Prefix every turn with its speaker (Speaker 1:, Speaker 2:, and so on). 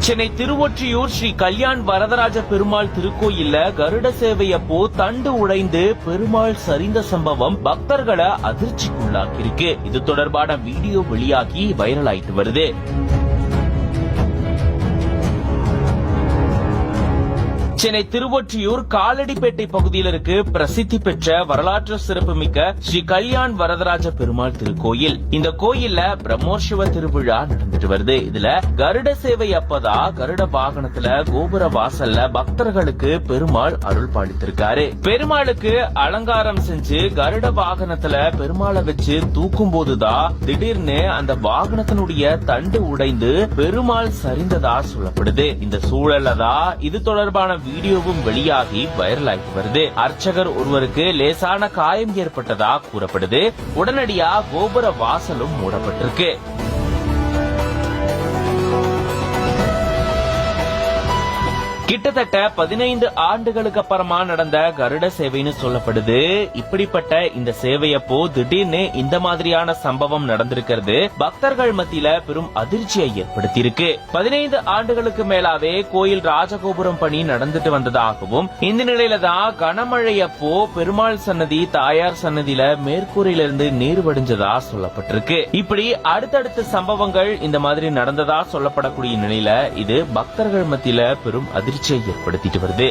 Speaker 1: சென்னை திருவொற்றியூர் ஸ்ரீ கல்யாண் வரதராஜ பெருமாள் திருக்கோயில்ல கருட சேவை அப்போ தண்டு உடைந்து பெருமாள் சரிந்த சம்பவம் பக்தர்களை அதிர்ச்சிக்குள்ளாக்கியிருக்கு. இது தொடர்பான வீடியோ வெளியாகி வைரல் ஆயிட்டு வருது. சென்னை திருவொற்றியூர் காலடிப்பேட்டை பகுதியில் இருக்கு பிரசித்தி பெற்ற வரலாற்று சிறப்புமிக்க ஸ்ரீ கல்யாண் வரதராஜ பெருமாள் திருக்கோயில். இந்த கோயில்ல பிரம்மோற்சவ திருவிழா நடந்துட்டு வருது. இதுல கருட சேவை அப்பதான் கருட வாகனத்துல கோபுர வாசல்ல பக்தர்களுக்கு பெருமாள் அருள் பாலித்திருக்காரு. பெருமாளுக்கு அலங்காரம் செஞ்சு கருட வாகனத்துல பெருமாளை வச்சு தூக்கும் போதுதான் திடீர்னு அந்த வாகனத்தினுடைய தண்டு உடைந்து பெருமாள் சரிந்ததா சொல்லப்படுது. இந்த சூழல்ல தான் இது தொடர்பான வீடியோவும் வெளியாகி வைரல் ஆகி வருது. அர்ச்சகர் ஒருவருக்கு லேசான காயம் ஏற்பட்டதா கூறப்படுது. உடனடியா கோபுர வாசலும் மூடப்பட்டிருக்கு. கிட்டத்தட்ட 15 ஆண்டுகளுக்கு அப்புறமா நடந்த கருட சேவைன்னு சொல்லப்படுது. இப்படிப்பட்ட இந்த சேவையப்போ திடீர்னு இந்த மாதிரியான சம்பவம் நடந்திருக்கிறது பக்தர்கள் மத்தியில பெரும் அதிர்ச்சியை ஏற்படுத்தி இருக்கு. 15 ஆண்டுகளுக்கு மேலாவே கோயில் ராஜகோபுரம் பணி நடந்துட்டு வந்ததாகவும் இந்த நிலையில தான் கனமழையப்போ பெருமாள் சன்னதி தாயார் சன்னதியில மேற்கூரையிலிருந்து நீர் வடிஞ்சதா சொல்லப்பட்டிருக்கு. இப்படி அடுத்தடுத்த சம்பவங்கள் இந்த மாதிரி நடந்ததா சொல்லப்படக்கூடிய நிலையில இது பக்தர்கள் மத்தியில பெரும் அதிர்ச்சியை ஏற்படுத்திட்டு வருது.